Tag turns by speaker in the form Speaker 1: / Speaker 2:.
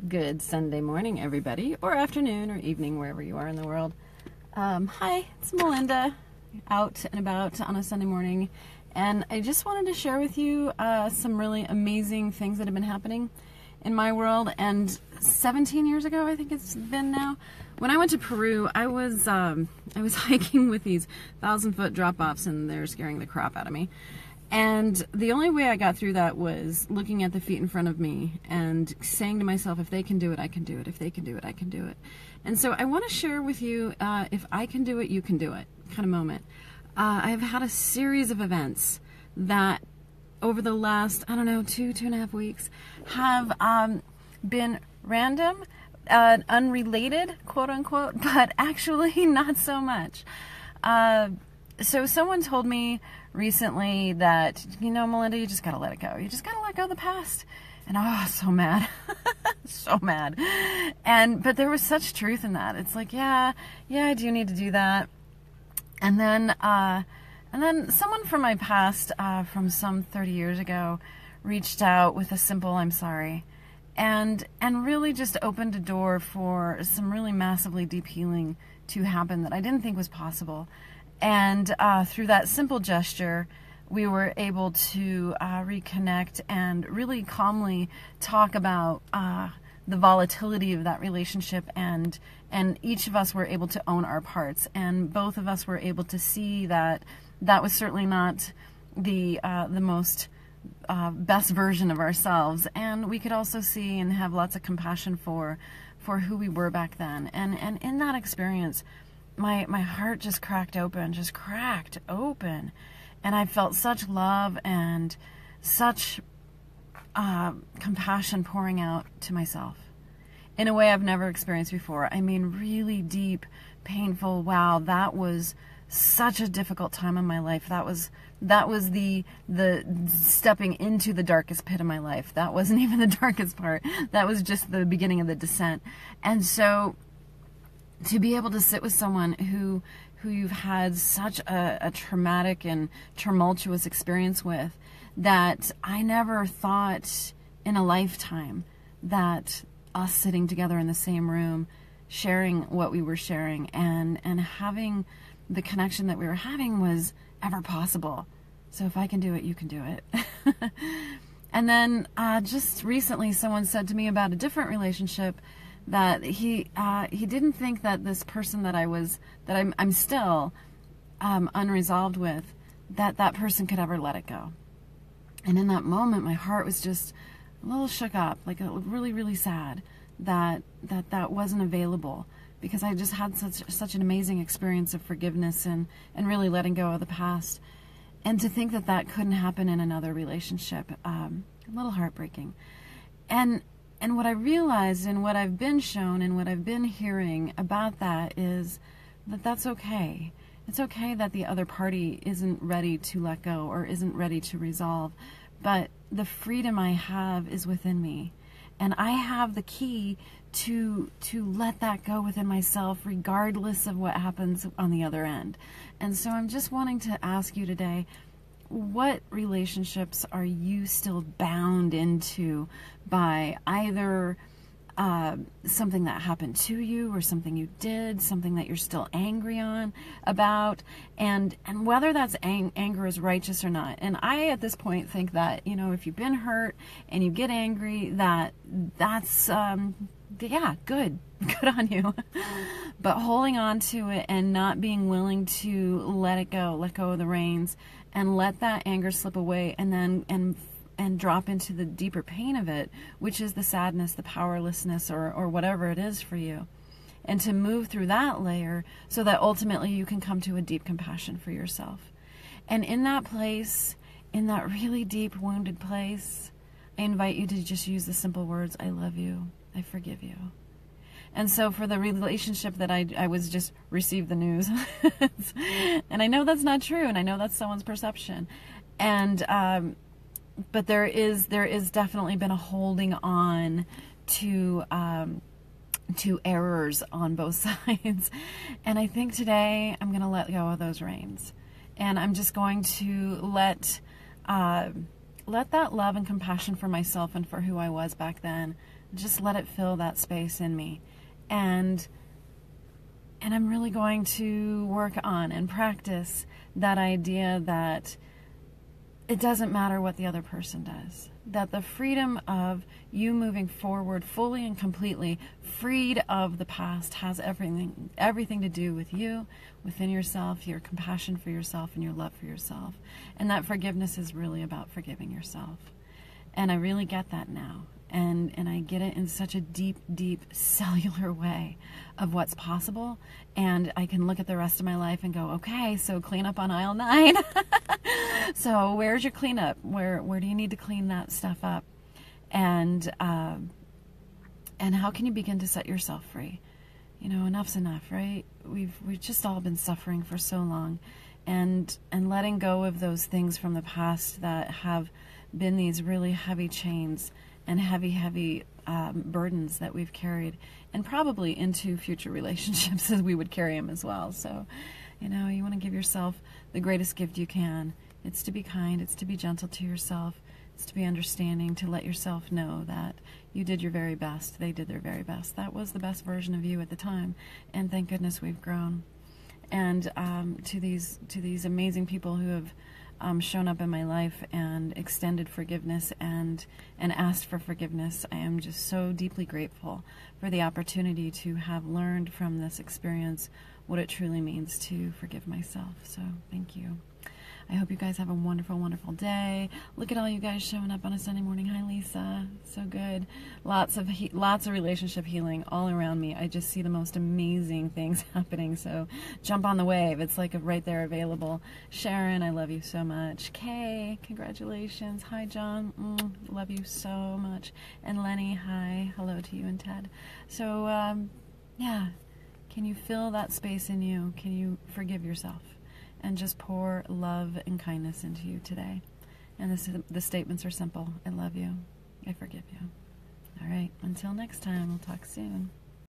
Speaker 1: Good Sunday morning, everybody, or afternoon or evening, wherever you are in the world. Hi, it's Melinda, out and about on a Sunday morning, and I just wanted to share with you some really amazing things that have been happening in my world. And 17 years ago, I think it's been now, when I went to Peru, I was hiking with these 1,000-foot drop-offs, and they're scaring the crap out of me. And the only way I got through that was looking at the feet in front of me and saying to myself, if they can do it, I can do it. If they can do it, I can do it. And so I want to share with you, if I can do it, you can do it kind of moment. I have had a series of events that over the last, I don't know, two and a half weeks have been random, unrelated, quote unquote, but actually not so much. So someone told me recently that, you know, Melinda, you just got to let it go. You just got to let go of the past. And oh, so mad. So mad. But there was such truth in that. It's like, yeah, I do need to do that. And then someone from my past, from some 30 years ago, reached out with a simple "I'm sorry," and really just opened a door for some really massively deep healing to happen that I didn't think was possible. And through that simple gesture, we were able to reconnect and really calmly talk about the volatility of that relationship, and each of us were able to own our parts, and both of us were able to see that that was certainly not the most best version of ourselves, and we could also see and have lots of compassion for who we were back then. And in that experience, my heart just cracked open, and I felt such love and such compassion pouring out to myself in a way I've never experienced before. I mean, really deep, painful. Wow, that was such a difficult time in my life. That was the stepping into the darkest pit of my life. That wasn't even the darkest part. That was just the beginning of the descent. And so to be able to sit with someone who you've had such a traumatic and tumultuous experience with, that I never thought in a lifetime that us sitting together in the same room, sharing what we were sharing, and having the connection that we were having was ever possible. So if I can do it, you can do it. And then just recently someone said to me about a different relationship that he didn't think that this person that I'm still unresolved with, that person could ever let it go. And in that moment, my heart was just a little shook up, like really, really sad that wasn't available, because I just had such an amazing experience of forgiveness and really letting go of the past. And to think that couldn't happen in another relationship, a little heartbreaking. And what I realized, and what I've been shown, and what I've been hearing about that is that that's okay. It's okay that the other party isn't ready to let go or isn't ready to resolve, but the freedom I have is within me. And I have the key to let that go within myself, regardless of what happens on the other end. And so I'm just wanting to ask you today, what relationships are you still bound into by either something that happened to you, or something you did, something that you're still angry about, and whether that's anger is righteous or not. And I, at this point, think that, you know, if you've been hurt and you get angry, that's yeah, good on you. But holding on to it and not being willing to let go of the reins, and let that anger slip away, and then and drop into the deeper pain of it, which is the sadness, the powerlessness, or whatever it is for you. And to move through that layer so that ultimately you can come to a deep compassion for yourself. And in that place, in that really deep, wounded place, I invite you to just use the simple words, I love you, I forgive you. And so for the relationship that I was just received the news, and I know that's not true, and I know that's someone's perception, and but there is definitely been a holding on to errors on both sides, and I think today I'm going to let go of those reins, and I'm just going to let let that love and compassion for myself and for who I was back then, just let it fill that space in me. And I'm really going to work on and practice that idea that it doesn't matter what the other person does. That the freedom of you moving forward fully and completely, freed of the past, has everything to do with you, within yourself, your compassion for yourself and your love for yourself. And that forgiveness is really about forgiving yourself. And I really get that now. And I get it in such a deep, deep cellular way of what's possible. And I can look at the rest of my life and go, okay, so clean up on aisle 9. So where's your cleanup? Where do you need to clean that stuff up? And how can you begin to set yourself free? You know, enough's enough, right? We've just all been suffering for so long, and letting go of those things from the past that have been these really heavy chains and heavy burdens that we've carried, and probably into future relationships as we would carry them as well. So, you know, you want to give yourself the greatest gift you can. It's to be kind, it's to be gentle to yourself, it's to be understanding, to let yourself know that you did your very best, they did their very best. That was the best version of you at the time, and thank goodness we've grown. And to these amazing people who have shown up in my life and extended forgiveness and asked for forgiveness, I am just so deeply grateful for the opportunity to have learned from this experience what it truly means to forgive myself. So thank you. I hope you guys have a wonderful, wonderful day. Look at all you guys showing up on a Sunday morning. Hi, Lisa. So good. Lots of relationship healing all around me. I just see the most amazing things happening. So jump on the wave. It's like right there available. Sharon, I love you so much. Kay, congratulations. Hi, John. Love you so much. And Lenny, hi. Hello to you and Ted. So, yeah. Can you fill that space in you? Can you forgive yourself? And just pour love and kindness into you today. And the statements are simple. I love you. I forgive you. All right. Until next time, we'll talk soon.